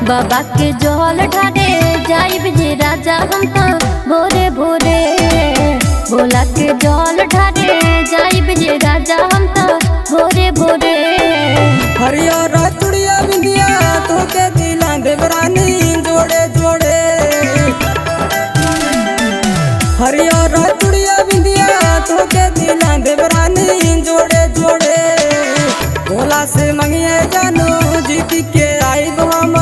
बाबा के जल ढारे जाइब जे राजा हम तो भोरे भोरे। भोला के जल ढारे जाइब जे राजा हम तो भोरे भोरे। हरियर चुड़िया बिंदिया तोके दिला देवरानी जोड़े जोड़े। हरियर चुड़िया बिंदिया तोके दिला देवरानी जोड़े जोड़े। भोला से मंगिए जानू जीत के आइब हम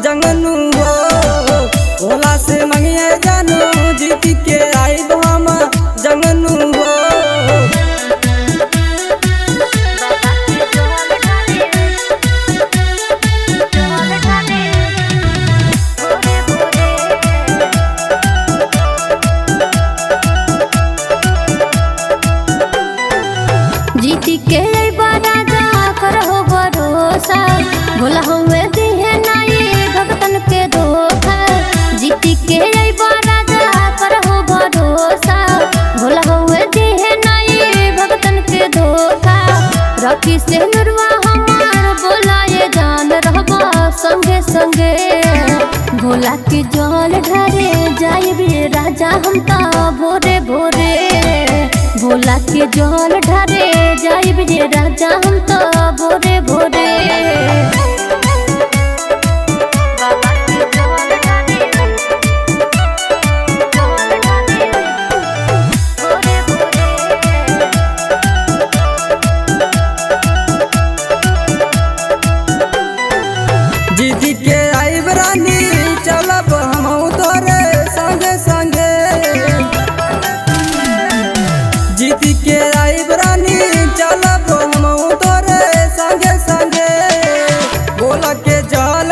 जंगनू हो। भोला से मंगिए जानू जीत के आइब हम जंगनू हो। जीती के राजा करहो भरोसा। भोला हुए दिहे नाई भगतन के धोखा। जीती के राजा करहो भरोसा। भोला हुए दिहे नाई भगतन के धोखा। रखी से नुरवा हमार बोलाए जान रहबा संगे संगे। भोला के जल ढारे जाइब राजा हम ता भोरे भोरे। भोला के जल ढारे जाइब रे राजा हम तो भोरे भोरे। जीती के आइब रानी चलब हम तोरे संगे संगे। जीती के आइब रानी चलब हम तोरे संगे संगे। भोला के जल